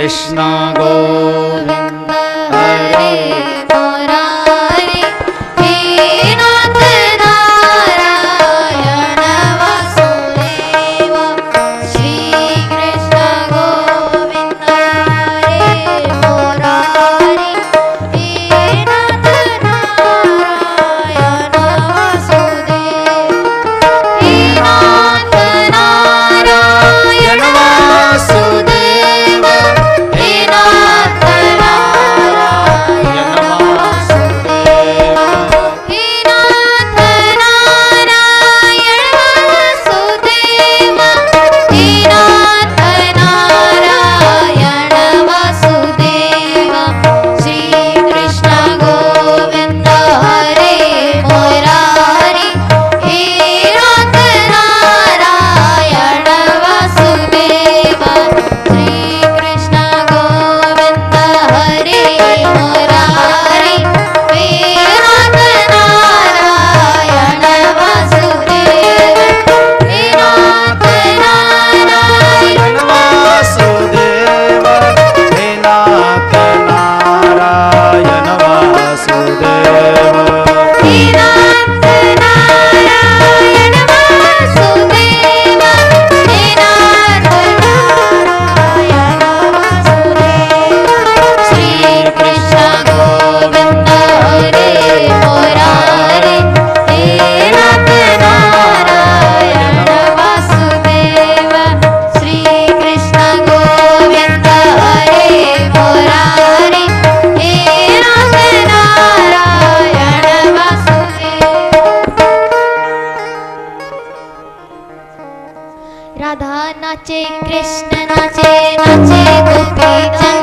कृष्ण गोविंद हरे मुरारी हे नाथ नारायण वासुदेव श्री कृष्ण गोविंद हरे मुरारी हे नाथ नारायण वासुदेव हे नाथ नारायण वासुदेव हे नाथ नारायण वासुदेव हे नाथ नारायण वासुदेव हे नाथ नारायण वासुदेव श्री कृष्ण गोविंद हरे मुरारी हे नाथ नारायण वासुदेव श्री कृष्ण गोविंद हरे मुरारी हे नाथ नारायण वासुदेव हे नाथ नारायण वासुदेव हे नाथ नारायण वासुदेव हे नाथ नारायण वासुदेव हे नाथ नारायण वासुदेव श्री कृष्ण गोविंद हरे मुरारी हे नाथ नारायण वासुदेव श्री कृष्ण गोविंद हरे मुरारी हे नाथ नारायण वासुदेव। राधा नाचे कृष्ण नाचे नाचे गोपीजन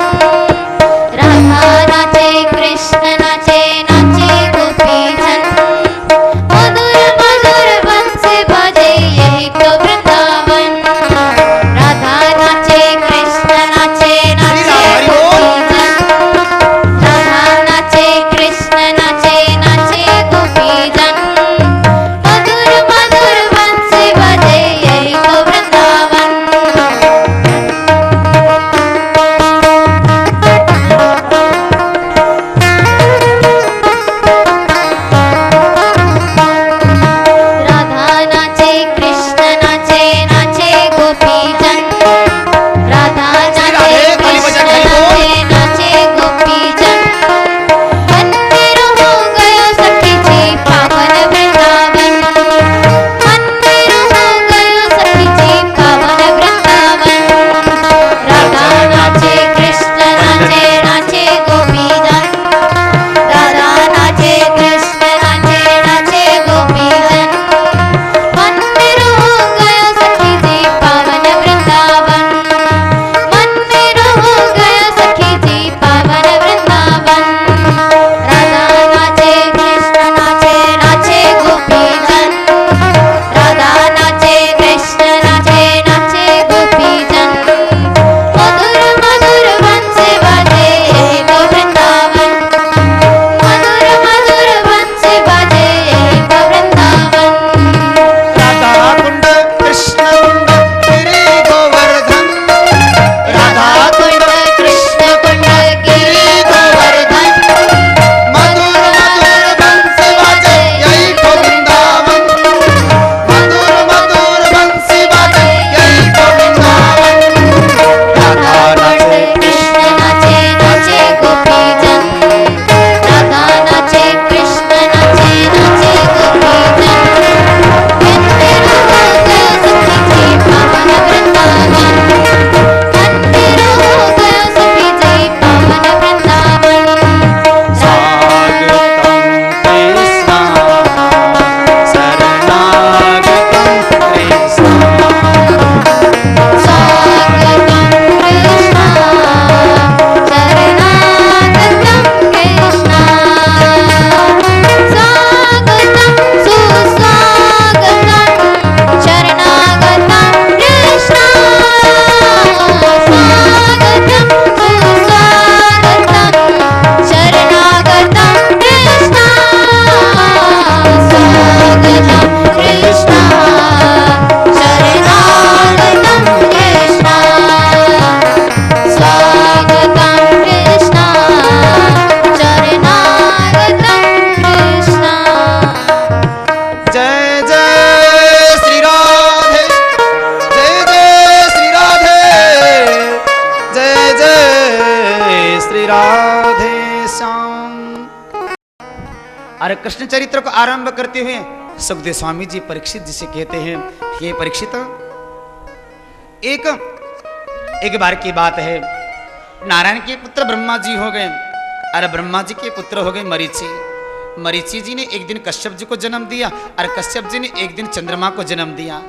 राधा नाचे कृष्ण नाचे नाचे गोपीजन मधुर मधुर बंसी बजे यही तो वृंदावन राधा नाचे कृष्ण नाचे नाचे गोपीजन राधा नाचे कृष्ण नाचे नाचे गोपीजन मधुर मधुर बंसी बजे यही तो वृंदावन और कृष्ण चरित्र को आरंभ करते हुए सुखदेव स्वामी जी परीक्षित जी से कहते हैं, ये परीक्षित, एक बार की बात है, नारायण के पुत्र ब्रह्मा जी हो गए, अरे ब्रह्मा जी के पुत्र हो गए मरीचि। मरीचि जी ने एक दिन कश्यप जी को जन्म दिया और कश्यप जी ने एक दिन चंद्रमा को जन्म दिया।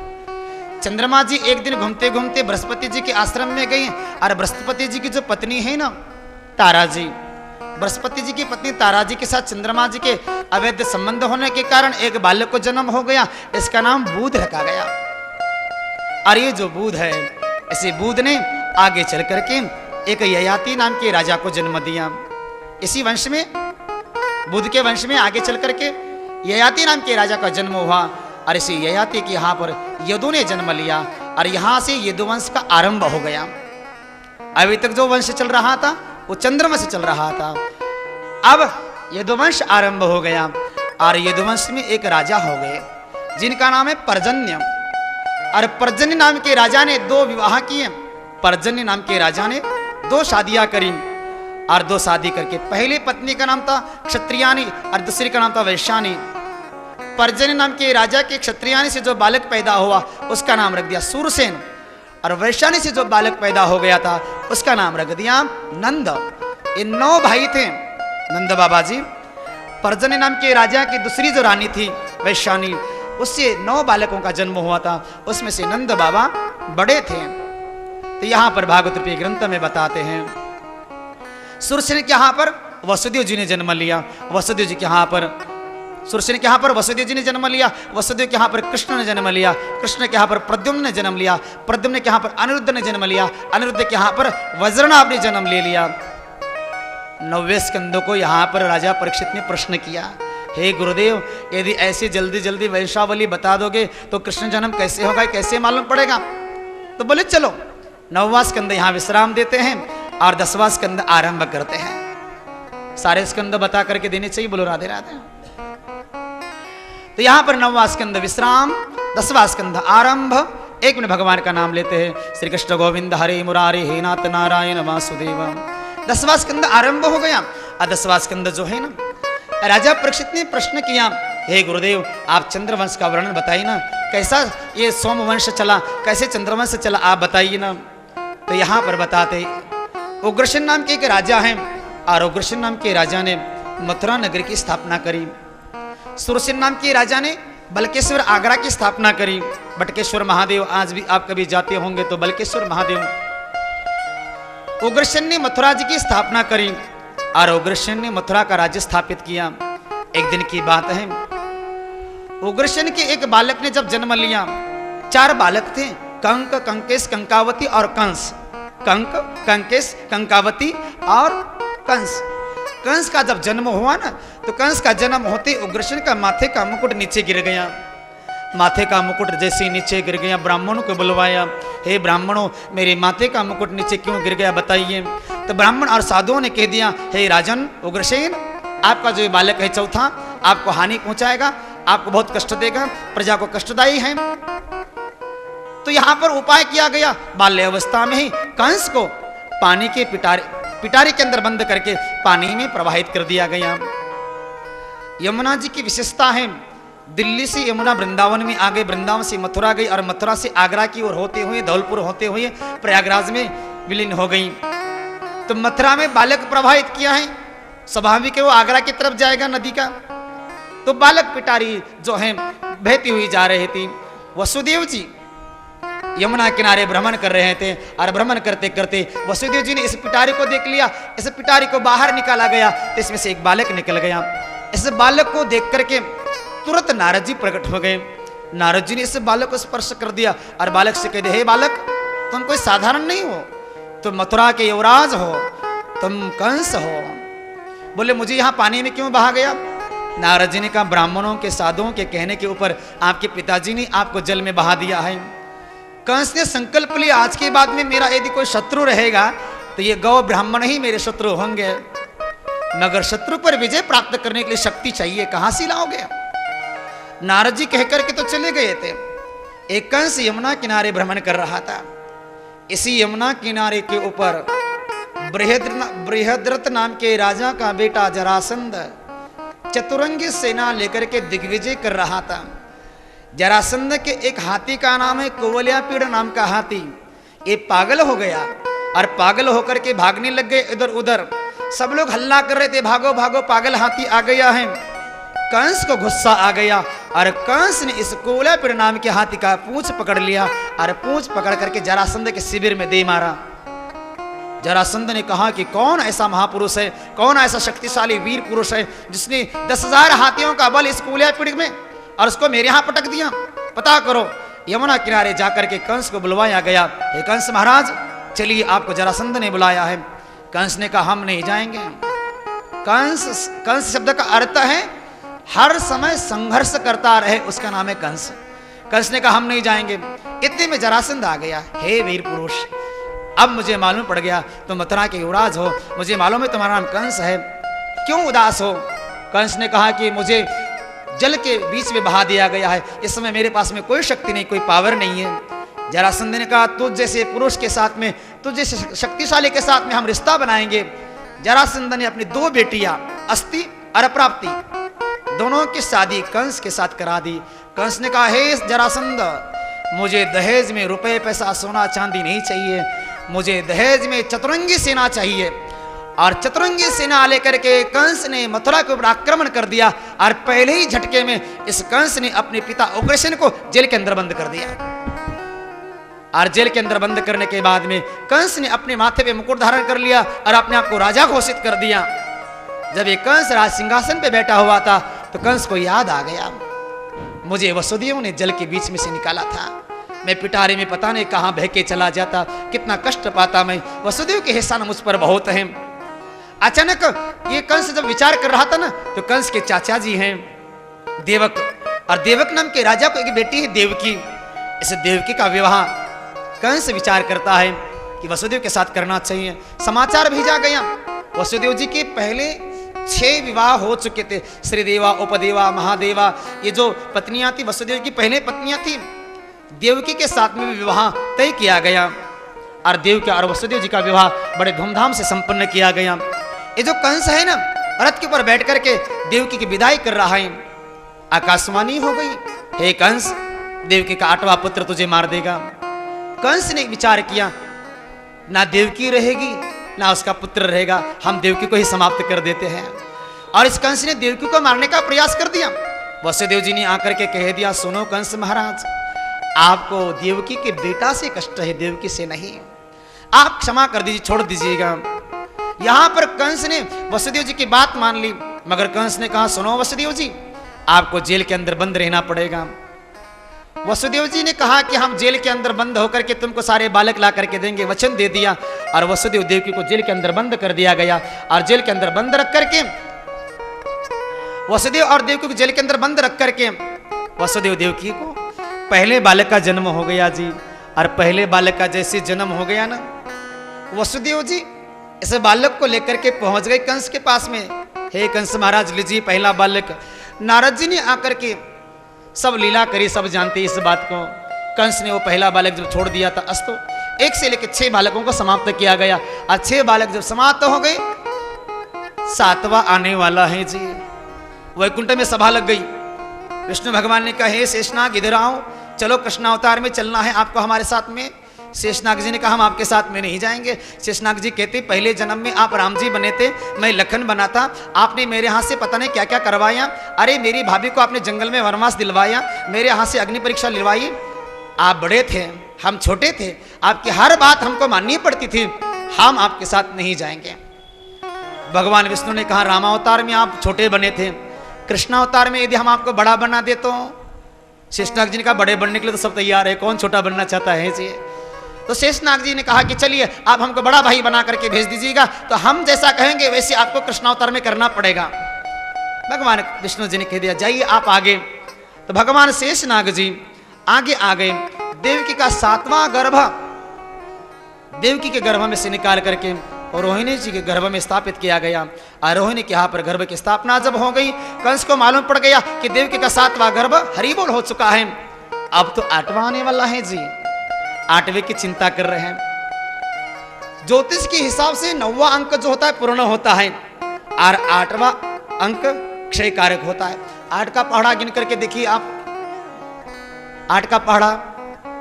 चंद्रमा जी एक दिन घूमते घूमते बृहस्पति जी के आश्रम में गए और बृहस्पति जी की जो पत्नी है ना तारा जी, बृहस्पति जी की पत्नी तारा जी के साथ चंद्रमा जी के अवैध संबंध होने के कारण एक बालक को जन्म हो गया, इसका नाम बुध रखा गया। और ये जो बुध है, इसी बुध ने आगे चल करके एक ययाति नाम के राजा को जन्म दिया। इसी वंश में, बुध के वंश में आगे चल करके ययाति नाम के राजा का जन्म हुआ और इसी ययाति के यहाँ पर यदु ने जन्म लिया और यहाँ से यदुवंश का आरंभ हो गया। अभी तक जो वंश चल रहा था वो चंद्रवंश चल रहा था, अब यदुवंश आरंभ हो गया और यदुवंश में एक राजा हो गए जिनका नाम है पर्जन्य। और पर्जन्य नाम के राजा ने 2 विवाह किए। पर्जन्य नाम के राजा ने 2 शादियां करी और 2 शादी करके पहली पत्नी का नाम था क्षत्रियानी और दूसरी का नाम था वैश्यानी। पर्जन्य नाम के राजा के क्षत्रियानी से जो बालक पैदा हुआ उसका नाम रख दिया सूरसेन और वैश्यानी से जो बालक पैदा हो गया था उसका नाम रख दिया नंद। ये 9 भाई थे नंद बाबा जी। पर्जन्य नाम के राजा की दूसरी जो रानी थी वैश्यानी, उससे 9 बालकों का जन्म हुआ था, उसमें से नंद बाबा बड़े थे। तो यहां पर भागवत रूपी ग्रंथ में बताते हैं सूरसेन के यहाँ पर वसुदेव जी ने जन्म लिया, वसुदेव जी के यहाँ पर सूरसेन के यहाँ पर वसुदेव जी ने जन्म लिया, वसुदेव के यहाँ पर कृष्ण ने जन्म लिया, कृष्ण के यहाँ पर प्रद्युम्न ने जन्म लिया, प्रद्युम्न के यहाँ पर अनिरुद्ध ने जन्म लिया, अनिरुद्ध के यहाँ पर वज्रनाभ ने जन्म ले लिया। 9वें स्कंद को यहाँ पर राजा परीक्षित ने प्रश्न किया, हे गुरुदेव, यदि ऐसे जल्दी जल्दी वंशावली बता दोगे तो कृष्ण जन्म कैसे होगा, कैसे मालूम पड़ेगा? तो बोले चलो 9वां स्कंद यहाँ विश्राम देते हैं और 10वां स्कंद आरंभ करते हैं। सारे स्कंद बता करके देने चाहिए, बोलो राधे राधे। तो यहां पर 9वां स्कंद विश्राम, 10वां स्कंद आरंभ। एक मिनट भगवान का नाम लेते हैं, श्री कृष्ण गोविंद हरे मुरारे हे नाथ नारायण वासुदेव। 10वां स्कंद आरंभ हो गया। और 10वां स्कंद जो है ना, राजा परीक्षित ने प्रश्न किया, हे गुरुदेव, आप चंद्रवंश का वर्णन बताइए ना, कैसा ये सोमवंश चला, कैसे चंद्रवंश चला, आप बताइए ना। तो यहां पर बताते, उग्रसेन नाम के एक राजा हैं और उग्रसेन नाम के राजा ने मथुरा नगर की स्थापना करी। सुरसेन नाम के राजा ने बलकेश्वर आगरा की स्थापना करी। बटकेश्वर महादेव आज भी आप कभी जाते होंगे तो बलकेश्वर महादेव। उग्रसेन ने मथुरा जी की स्थापना करी और उग्रसेन ने मथुरा का राज्य स्थापित किया। एक दिन की बात है, उग्रसेन के एक बालक ने जब जन्म लिया, 4 बालक थे, कंक, कंकेश, कंकावती और कंस। कंक, कंकेश, कंकावती और कंस। कंस का जब जन्म हुआ ना, तो कंस का जन्म होते उग्रसेन का माथे का मुकुट नीचे गिर गया। माथे का मुकुट जैसे नीचे गिर गया, ब्राह्मणों को बुलवाया, हे ब्राह्मणों, मेरे माथे का मुकुट नीचे क्यों गिर गया बताइए। तो ब्राह्मण और साधुओं ने कह दिया, हे राजन उग्रसेन, आपका जो बालक है चौथा, आपको हानि पहुंचाएगा, आपको बहुत कष्ट देगा, प्रजा को कष्टदायी है। तो यहां पर उपाय किया गया, बाल्य अवस्था में ही कंस को पानी के पिटारे के अंदर बंद करके पानी में प्रवाहित कर दिया गया। यमुना जी की विशेषता है, दिल्ली से यमुना वृंदावन में आ गई, वृंदावन से मथुरा गई और मथुरा से आगरा की ओर होते हुए, धौलपुर होते हुए प्रयागराज में विलीन हो गई। तो मथुरा में बालक प्रवाहित किया है, स्वाभाविक है वो आगरा की तरफ जाएगा नदी का। तो बालक पिटारी जो है बहती हुई जा रही थी। वसुदेव जी यमुना किनारे भ्रमण कर रहे थे और भ्रमण करते करते वसुदेव जी ने इस पिटारी को देख लिया। इस पिटारी को बाहर निकाला गया तो इसमें से एक बालक निकल गया। इस बालक को देख करके तुरंत नारद जी प्रकट हो गए। नारद जी ने इस बालक को स्पर्श कर दिया और बालक से कह दिया, हे बालक, तुम कोई साधारण नहीं हो, तुम मथुरा के युवराज हो, तुम कंस हो। बोले मुझे यहाँ पानी में क्यों बहा गया? नारद जी ने कहा, ब्राह्मणों के साधुओं के कहने के ऊपर आपके पिताजी ने आपको जल में बहा दिया है। कंस ने संकल्प लिया, आज के बाद में मेरा यदि कोई शत्रु रहेगा तो ये गौ ब्राह्मण ही मेरे शत्रु होंगे, मगर शत्रु पर विजय प्राप्त करने के लिए शक्ति चाहिए, कहां से लाओगे? नारद जी कह करके तो चले गए थे। एक कंस यमुना किनारे भ्रमण कर रहा था। इसी यमुना किनारे के ऊपर बृहद्रथ नाम के राजा का बेटा जरासंध चतुरंगी सेना लेकर के दिग्विजय कर रहा था। जरासंध के एक हाथी का नाम है कुवलयापीड़ नाम का हाथी। ये पागल हो गया और पागल होकर के भागने लग गए इधर उधर। सब लोग हल्ला कर रहे थे, भागो भागो पागल हाथी आ गया है। कंस को गुस्सा आ गया और कंस ने इस कुवलयापीड़ नाम के हाथी का पूंछ पकड़ लिया और पूंछ पकड़ करके जरासंध के शिविर में दे मारा। जरासंध ने कहा कि कौन ऐसा महापुरुष है, कौन ऐसा शक्तिशाली वीर पुरुष है जिसने 10,000 हाथियों का बल इस कुवलयापीड़ में और उसको मेरे यहां पटक दिया, पता करो। यमुना किनारे जाकर के कंस को बुलवाया गया। हे कंस महाराज, चलिए आपको जरासंध ने बुलाया है। कंस ने कहा हम नहीं जाएंगे। कंस शब्द का अर्थ है हर समय संघर्ष करता रहे, उसका नाम है कंस। कंस ने कहा हम नहीं जाएंगे। इतने में जरासंध आ गया। हे वीर पुरुष, अब मुझे मालूम पड़ गया तुम मथुरा के युवराज हो, मुझे मालूम है तुम्हारा नाम कंस है, क्यों उदास हो? कंस ने कहा कि मुझे जल के बीच में बहा दिया गया है, इस समय मेरे पास में कोई शक्ति नहीं, कोई पावर नहीं है। जरासंध ने कहा तुझ जैसे पुरुष के साथ में, तुझ जैसे शक्तिशाली के साथ में हम रिश्ता बनाएंगे। जरासंध ने अपनी 2 बेटियां अस्ति और अप्राप्ति दोनों की शादी कंस के साथ करा दी। कंस ने कहा हे जरासंध, मुझे दहेज में रुपए पैसा सोना चांदी नहीं चाहिए, मुझे दहेज में चतुरंगी सेना चाहिए। और चतुरंगी सेना लेकर के कंस ने मथुरा के ऊपर आक्रमण कर दिया और पहले ही झटके में इस कंस ने अपने पिता उग्रसेन को जेल के अंदर बंद कर दिया। और जेल के अंदर बंद करने के बाद में कंस ने अपने माथे पे मुकुट धारण कर लिया और अपने आप को राजा घोषित कर दिया। जब ये कंस राज सिंहासन पे बैठा हुआ था तो कंस को याद आ गया, मुझे वसुदेव ने जल के बीच में से निकाला था, मैं पिटारे में पता नहीं कहां बह के चला जाता, कितना कष्ट पाता मैं, वसुदेव के एहसान मुझ पर बहुत हैं। अचानक ये कंस जब विचार कर रहा था ना, तो कंस के चाचा जी हैं देवक, और देवक नाम के राजा को एक बेटी है देवकी। इस देवकी का विवाह कंस विचार करता है कि वसुदेव के साथ करना चाहिए। समाचार भेजा गया, वसुदेव जी के पहले 6 विवाह हो चुके थे। श्रीदेवा, उपदेवा, महादेवा, ये जो पत्नियां थी वसुदेव की पहले पत्नियां थी। देवकी के साथ में विवाह तय किया गया और देवकी और वसुदेव जी का विवाह बड़े धूमधाम से संपन्न किया गया। ये जो कंस है ना, रथ के ऊपर बैठ करके देवकी की विदाई कर रहा है। आकाशवाणी हो गई, हे कंस, देवकी का 8वां पुत्र तुझे मार देगा। कंस ने विचार किया, ना देवकी रहेगी ना उसका पुत्र रहेगा, हम देवकी को ही समाप्त कर देते हैं। और इस कंस ने देवकी को मारने का प्रयास कर दिया। वसुदेव जी ने आकर के कह दिया, सुनो कंस महाराज, आपको देवकी के बेटा से कष्ट है, देवकी से नहीं, आप क्षमा कर दीजिए, छोड़ दीजिएगा। यहां पर कंस ने वसुदेव जी की बात मान ली, मगर कंस ने कहा सुनो वसुदेव जी, आपको जेल के अंदर बंद रहना पड़ेगा। वसुदेव जी ने कहा कि हम जेल के अंदर बंद होकर के तुमको सारे बालक ला करके देंगे, वचन दे दिया। और वसुदेव देवकी को जेल के अंदर बंद कर दिया गया। और जेल के अंदर बंद रख करके वसुदेव और देवकी को जेल के अंदर बंद रख करके वसुदेव देवकी को पहले बालक का जन्म हो गया जी। और पहले बालक का जैसे जन्म हो गया ना, वसुदेव जी इस बालक को लेकर के पहुंच गए कंस के पास में। हे कंस महाराज, लीजिए पहला बालक। नारद जी ने आकर के सब लीला करी, सब जानते इस बात को। कंस ने वो पहला बालक जब छोड़ दिया था, अस्तु 1 से लेकर 6 बालकों को समाप्त किया गया। और 6 बालक जब समाप्त हो गए, 7वां आने वाला है जी। वैकुंठ में सभा लग गई। विष्णु भगवान ने कहा, हे शेषनाग इधर आओ, चलो कृष्णावतार में चलना है आपको हमारे साथ में। शेषनाग जी ने कहा हम आपके साथ में नहीं जाएंगे। शेषनाग जी कहते, पहले जन्म में आप राम जी बने थे, मैं लखन बना था, आपने मेरे हाथ से पता नहीं क्या क्या करवाया। अरे मेरी भाभी को आपने जंगल में वनवास दिलवाया, मेरे हाथ से अग्नि परीक्षा दिलवाई। आप बड़े थे, हम छोटे थे, आपकी हर बात हमको माननी पड़ती थी, हम आपके साथ नहीं जाएंगे। भगवान विष्णु ने कहा, रामावतार में आप छोटे बने थे, कृष्णावतार में यदि हम आपको बड़ा बना दे तो? शेषनाग जी ने कहा, बड़े बनने के लिए तो सब तैयार है, कौन छोटा बनना चाहता है जी। तो शेषनाग जी ने कहा कि चलिए आप हमको बड़ा भाई बना करके भेज दीजिएगा, तो हम जैसा कहेंगे वैसे आपको कृष्णावतार में करना पड़ेगा। भगवान विष्णु जी ने कह दिया, जाइए आप आगे। तो भगवान शेषनाग जी आगे आ गए। देवकी का 7वां गर्भ देवकी के गर्भ में से निकाल करके और रोहिणी जी के गर्भ में स्थापित किया गया। और रोहिणी के यहाँ पर गर्भ की स्थापना जब हो गई, कंस को मालूम पड़ गया कि देवकी का 7वां गर्भ हरिबोल हो चुका है। अब तो 8वां आने वाला है जी। 8वें की चिंता कर रहे हैं। ज्योतिष के हिसाब से 9वां अंक जो होता है पूर्ण होता है, और 8वां अंक क्षय कारक होता है। 8 का पहाड़ा गिन करके देखिए आप, 8 का पहाड़ा,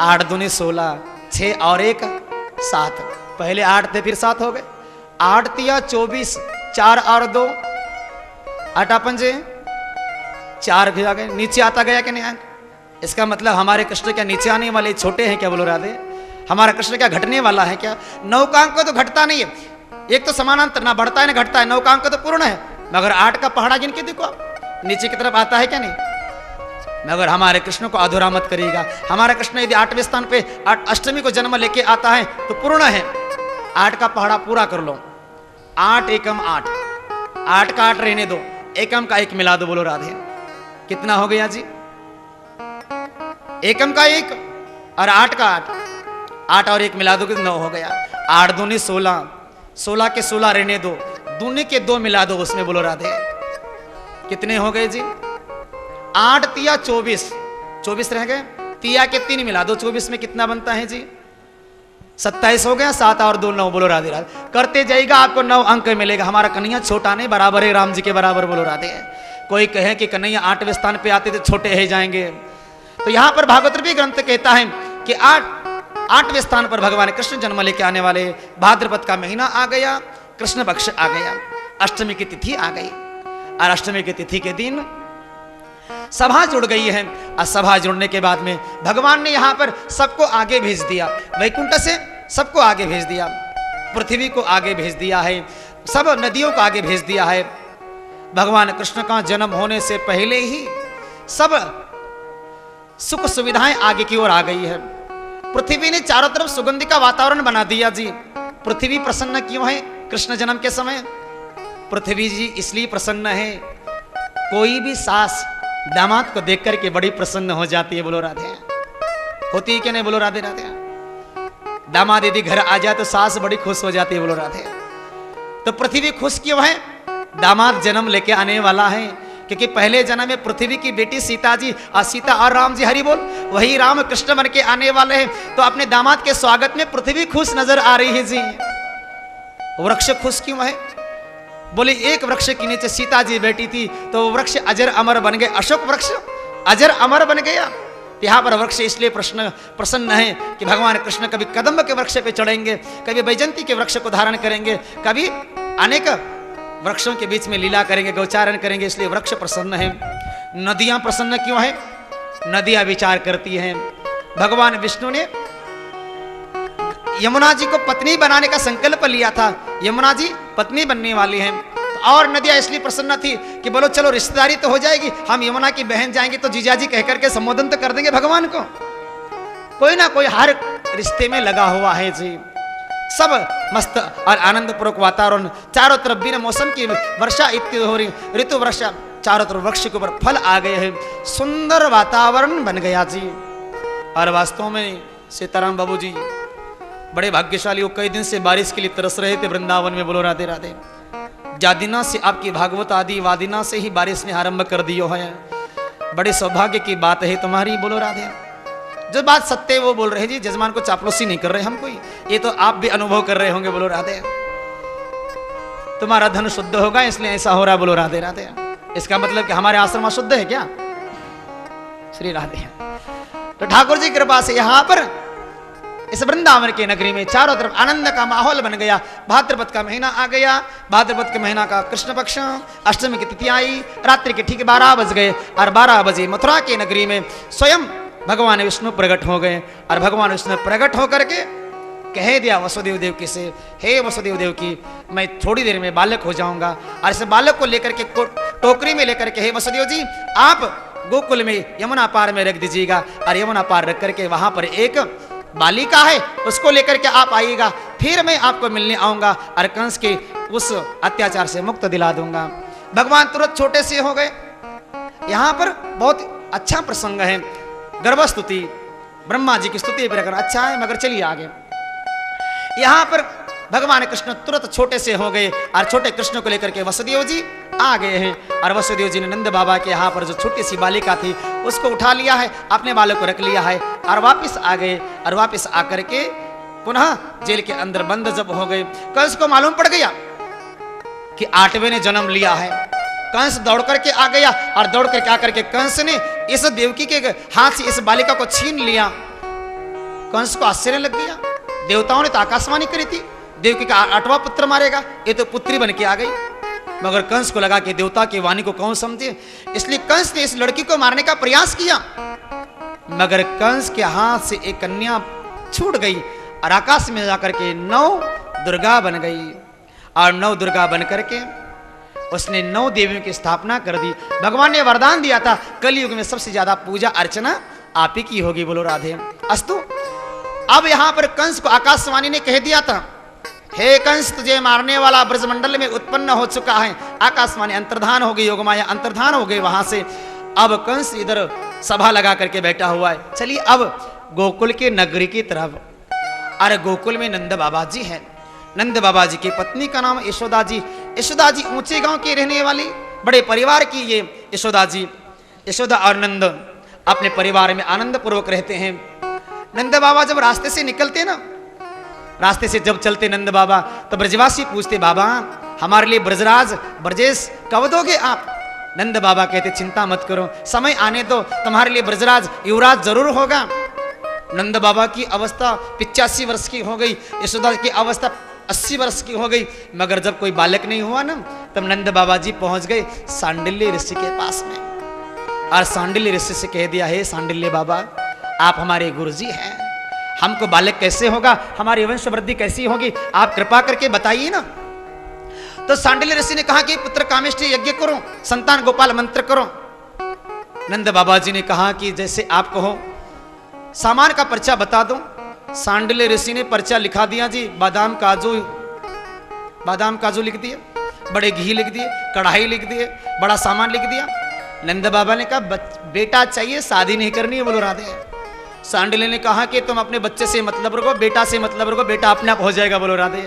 8 दूनी 16, 6 और 1 7, पहले 8 थे फिर 7 हो गए, 8 तिया 24, 4 और 2 8 पंजे 4 भी आ गए, नीचे आता गया कि नहीं आया? इसका मतलब हमारे कृष्ण क्या नीचे आने वाले छोटे हैं क्या? बोलो राधे, हमारा कृष्ण क्या घटने वाला है क्या? 9 का अंक तो घटता नहीं है, एक तो समानांतर ना बढ़ता है ना घटता है, 9 का अंक तो पूर्ण है, मगर 8 का पहाड़ा गिन के देखो आप नीचे की तरफ आता है क्या नहीं? मगर हमारे कृष्ण को अधूरा मत करिएगा। हमारा कृष्ण यदि 8वें स्थान पे अष्टमी को जन्म लेके आता है तो पूर्ण है। 8 का पहाड़ा पूरा कर लो, 8 एकम 8, 8 का 8 रहने दो, एकम का 1 मिला दो, बोलो राधे, कितना हो गया जी? एकम का 1 और 8 का 8, 8 और 1 मिला दो कि 9 हो गया। 8 दूनी 16, 16 के 16 रहने दो, दूनी के 2 मिला दो उसमें, बोलो राधे, कितने हो गए जी? 8 तिया 24, 24 रह गए, तिया के 3 मिला दो, 24 में कितना बनता है जी? 27 हो गया, 7 और 2 9, बोलो राधे राधे। करते जाइएगा आपको 9 अंक मिलेगा। हमारा कन्हैया छोटा नहीं, बराबर है राम जी के बराबर, बोलो राधे। कोई कहे कि कन्हैया 8वें स्थान पे आते तो छोटे है जाएंगे, तो यहाँ पर भागवत भी ग्रंथ कहता है कि 8वें स्थान पर भगवान कृष्ण जन्म लेके आने वाले। भाद्रपद का महीना आ गया, कृष्ण पक्ष आ गया, अष्टमी की तिथि आ गई, और अष्टमी की तिथि के दिन सभा जुड़ गई है। और सभा जुड़ने के बाद में भगवान ने यहाँ पर सबको आगे भेज दिया, वैकुंठ से सबको आगे भेज दिया, पृथ्वी को आगे भेज दिया है, सब नदियों को आगे भेज दिया है। भगवान कृष्ण का जन्म होने से पहले ही सब सुख सुविधाएं आगे की ओर आ गई है। पृथ्वी ने चारों तरफ सुगंधि का वातावरण बना दिया जी। पृथ्वी प्रसन्न क्यों है कृष्ण जन्म के समय? पृथ्वी जी इसलिए प्रसन्न है, कोई भी सास दामाद को देख करके बड़ी प्रसन्न हो जाती है, बोलो राधे, होती है कि नहीं? बोलो राधे राधे। दामाद यदि घर आ जाए तो सास बड़ी खुश हो जाती है, बोलो राधे। तो पृथ्वी खुश क्यों है? दामाद जन्म लेके आने वाला है, क्योंकि पहले जन्म में पृथ्वी की बेटी सीता जी, और सीता और राम जी, हरि बोल, वही राम कृष्ण बन के आने वाले हैं। तो अपने दामाद के स्वागत में पृथ्वी खुश नजर आ रही है जी। वृक्ष खुश क्यों है? बोले एक वृक्ष के नीचे सीता जी बैठी थी तो वो वृक्ष अजर अमर बन गए, अशोक वृक्ष अजर अमर बन गया। यहाँ पर वृक्ष इसलिए प्रसन्न है कि भगवान कृष्ण कभी कदम्ब के वृक्ष पे चढ़ेंगे, कभी वैजंती के वृक्ष को धारण करेंगे, कभी अनेक वृक्षों के बीच में लीला करेंगे, गौचारण करेंगे, इसलिए वृक्ष प्रसन्न है। नदियां प्रसन्न क्यों है? नदियां विचार करती हैं। भगवान विष्णु ने यमुना जी को पत्नी बनाने का संकल्प लिया था, यमुना जी पत्नी बनने वाली हैं। और नदियां इसलिए प्रसन्न थी कि बोलो चलो रिश्तेदारी तो हो जाएगी, हम यमुना की बहन जाएंगे तो जीजाजी कह करके संबोधन तो कर देंगे भगवान को। कोई ना कोई हर रिश्ते में लगा हुआ है जी। सब मस्त और आनंद पूर्वक वातावरण, चारों तरफ बिना मौसम की वर्षा इतनी हो रही, ऋतु वर्षा, चारों तरफ वृक्ष के ऊपर फल आ गए हैं, सुंदर वातावरण बन गया जी। और वास्तव में सीताराम बाबू जी बड़े भाग्यशाली, वो कई दिन से बारिश के लिए तरस रहे थे वृंदावन में, बोलो राधे राधे। जादिना से आपकी भागवत आदि वादिना से ही बारिश ने आरंभ कर दियो है, बड़े सौभाग्य की बात है तुम्हारी, बोलो राधे। जो बात सत्य है वो बोल रहे जी, जजमान को चापलूसी नहीं कर रहे हम कोई, ये तो आप भी अनुभव कर रहे होंगे, बोलो राधे। तुम्हारा धन शुद्ध होगा इसलिए ऐसा हो रहा, बोलो राधे राधे। इसका मतलब कि हमारे आश्रम अशुद्ध है क्या? श्री राधे। तो ठाकुर जी कृपा से यहाँ पर इस वृंदावन के नगरी में चारों तरफ आनंद का माहौल बन गया। भाद्रपद का महीना आ गया, भाद्रपद के महीना का कृष्ण पक्ष, अष्टमी की तिथि आई, रात्रि के ठीक 12 बज गए और 12 बजे मथुरा के नगरी में स्वयं भगवान विष्णु प्रकट हो गए। और भगवान विष्णु प्रकट होकर के कह दिया वसुदेव देव की से, हे वसुदेव देव की, मैं थोड़ी देर में बालक हो जाऊंगा। और इस बालक को लेकर के टोकरी में लेकर के, हे वसुदेव जी आप गोकुल में यमुना पार में रख दीजिएगा, और यमुना पार रख करके वहां पर एक बालिका है उसको लेकर के आप आइएगा, फिर मैं आपको मिलने आऊंगा और कंस के उस अत्याचार से मुक्त दिला दूंगा। भगवान तुरंत छोटे से हो गए। यहाँ पर बहुत अच्छा प्रसंग है, गर्भ स्तुति, ब्रह्मा जी की स्तुति प्रकरण अच्छा है, मगर चलिए आगे। यहाँ पर भगवान कृष्ण तुरंत छोटे से हो गए और छोटे कृष्ण को लेकर के वसुदेव जी आ गए हैं। और वसुदेव जी ने नंद बाबा के यहाँ पर जो छोटी सी बालिका थी उसको उठा लिया है, अपने बालक को रख लिया है और वापस आ गए। और वापस आकर के पुनः जेल के अंदर बंद जब हो गए, कंस को मालूम पड़ गया कि 8वें ने जन्म लिया है, कंस दौड़ करके आ गया और दौड़ करके आकर के कंस ने इस देवकी के हाथ से इस बालिका को छीन लिया। कंस को आश्चर्य लग गया, देवताओं ने तो आकाशवाणी करी थी देवकी का 8वां पुत्र मारेगा, ये तो पुत्री बन के आ गई। मगर कंस को लगा कि देवता की वाणी को कौन समझे, इसलिए कंस ने इस लड़की को मारने का प्रयास किया। मगर कंस के हाथ से एक कन्या छूट गई और आकाश में जाकर के 9 दुर्गा बन गई और 9 दुर्गा बन करके उसने 9 देवियों की स्थापना कर दी। भगवान ने वरदान दिया था कलयुग में सबसे ज्यादा पूजा अर्चना आप ही की होगी, बोलो राधे अस्तु। अब यहां पर कंस को आकाशवाणी ने कह दिया था, हे कंस तुझे मारने वाला ब्रजमंडल में उत्पन्न हो चुका है। आकाशवाणी अंतर्धान हो गई, योगमाया अंतर्धान हो गई वहां से। अब कंस इधर सभा लगा करके बैठा हुआ है। चलिए अब गोकुल के नगरी की तरफ। अरे गोकुल में नंद बाबा जी हैं। नंद बाबा जी की पत्नी का नाम यशोदा जी। यशोदा जी ऊंचे गांव के रहने वाली बड़े परिवार की ये यशोदा जी। यशोदा और नंद अपने परिवार में आनंद पूर्वक रहते हैं। नंद बाबा जब रास्ते से निकलते ना, रास्ते से जब चलते नंद बाबा तो ब्रजवासी पूछते, बाबा हमारे लिए ब्रजराज ब्रजेश कब दोगे आप? नंद बाबा कहते, चिंता मत करो, समय आने दो, तुम्हारे लिए ब्रजराज युवराज जरूर होगा। नंद बाबा की अवस्था 85 वर्ष की हो गई, यशोदा की अवस्था 80 वर्ष की हो गई। मगर जब कोई बालक नहीं हुआ ना, तब नंद बाबा जी पहुंच गए सांडिल्य ऋषि के पास में और सांडिल्य ऋषि से कह दिया, हे सांडिल्य बाबा आप हमारे गुरुजी हैं, हमको बालक कैसे होगा, हमारी वंश वृद्धि कैसी होगी, आप कृपा करके बताइए ना। तो सांडिल्य ऋषि ने कहा कि पुत्र कामेष्टि यज्ञ करो, संतान गोपाल मंत्र करो। नंद बाबा जी ने कहा कि जैसे आप कहो, सामान का पर्चा बता दो। सांडिल्य ऋषि ने पर्चा लिखा दिया जी, बादाम काजू लिख दिए, बड़े घी लिख दिए, कढ़ाई लिख दिए, बड़ा सामान लिख दिया। नंद बाबा ने कहा बेटा चाहिए, शादी नहीं करनी है, बोलो राधे। सांडिल्य ने कहा कि तुम अपने बच्चे से मतलब रखो, बेटा से मतलब रखो, बेटा अपने आप हो जाएगा, बोलो राधे।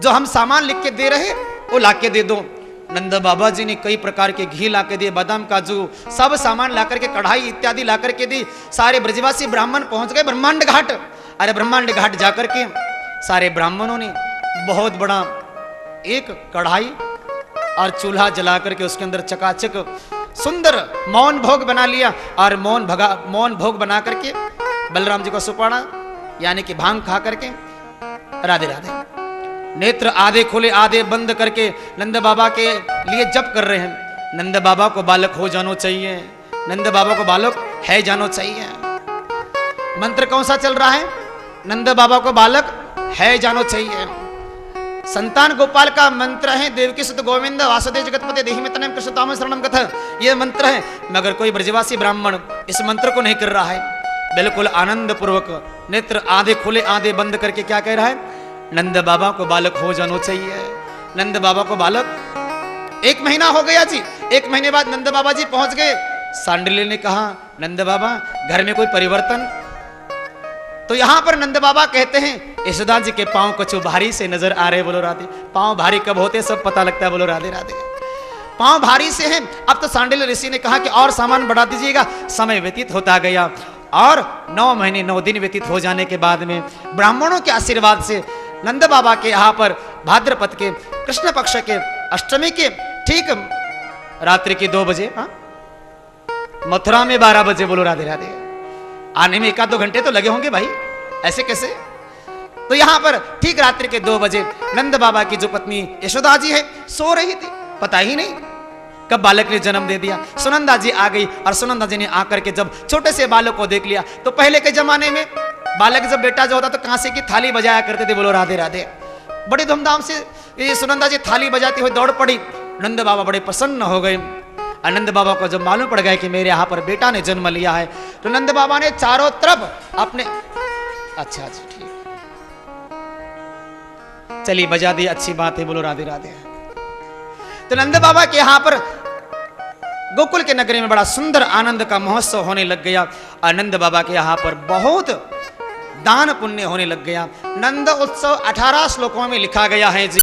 जो हम सामान लिख के दे रहे वो ला के दे दो। नंद बाबा जी ने कई प्रकार के घी ला के दिए, बादाम काजू सब सामान ला करके, कढ़ाई इत्यादि ला करके दी। सारे ब्रजवासी ब्राह्मण पहुंच गए ब्रह्मांड घाट। अरे ब्रह्मांड घाट जाकर के सारे ब्राह्मणों ने बहुत बड़ा एक कढ़ाई और चूल्हा जला करके उसके अंदर चकाचक सुंदर मौन भोग बना लिया और मौन भोग बना करके बलराम जी को सुपाड़ा, यानी कि भांग खा करके राधे राधे, नेत्र आधे खुले आधे बंद करके नंद बाबा के लिए जप कर रहे हैं। नंद बाबा को बालक हो जानो चाहिए, नंद बाबा को बालक है जानो चाहिए। मंत्र कौन सा चल रहा है? नंद बाबा को बालक है जानो चाहिए। संतान गोपाल का मंत्र है, देवकी सुत गोविंद वासुदेव जगतपते देहि में तनम कृष्णताम शरणम कथ, ये मंत्र है। मगर कोई ब्रजवासी ब्राह्मण इस मंत्र को नहीं कर रहा है, बिल्कुल आनंद पूर्वक नेत्र आधे खुले आधे बंद करके क्या कह रहा है? नंद बाबा को बालक हो जानो चाहिए। नंद बाबा को बालक 1 महीना हो गया जी। 1 महीने बाद नंद बाबा जी पहुंच गए। सांडिल्य ने कहा, नंद बाबा घर में कोई परिवर्तन? तो यहां पर नंद बाबा कहते हैं, यशोदा जी के पांव कुछ भारी से नजर आ रहे, बोलो राधे। पांव भारी कब होते सब पता लगता है, बोलो राधे राधे। पांव भारी से हैं। अब तो सांडिल्य ऋषि ने कहा कि और सामान बढ़ा दीजिएगा। समय व्यतीत होता गया और 9 महीने 9 दिन व्यतीत हो जाने के बाद में ब्राह्मणों के आशीर्वाद से नंद बाबा के यहाँ पर भाद्रपद के कृष्ण पक्ष के अष्टमी के ठीक रात्रि के 2 बजे, मथुरा में 12 बजे, बोलो राधे राधे। आने में 1-2 घंटे तो लगे होंगे भाई, ऐसे कैसे? तो यहाँ पर ठीक रात्रि के 2 बजे नंद बाबा की जो पत्नी यशोदा जी है सो रही थी, पता ही नहीं कब बालक ने जन्म दे दिया। सुनंदा जी आ गई और सुनंदा जी ने आकर के जब छोटे से बालक को देख लिया, तो पहले के जमाने में बालक जब बेटा जो होता तो कांसे की थाली बजाया करते थे, बोलो राधे राधे। बड़ी धूमधाम से ये सुनंदा जी थाली बजाती हुई दौड़ पड़ी। नंद बाबा बड़े प्रसन्न हो गए। नंद बाबा को जब मालूम पड़ गया कि मेरे यहाँ पर बेटा ने जन्म लिया है, तो नंद बाबा ने चारों तरफ अपने, अच्छा ठीक, चलिए बजा दी, अच्छी बात है, बोलो राधे राधे। तो नंद बाबा के यहाँ पर गोकुल के नगरी में बड़ा सुंदर आनंद का महोत्सव होने लग गया। नंद बाबा के यहाँ पर बहुत दान पुण्य होने लग गया। नंद उत्सव 18 श्लोकों में लिखा गया है जी।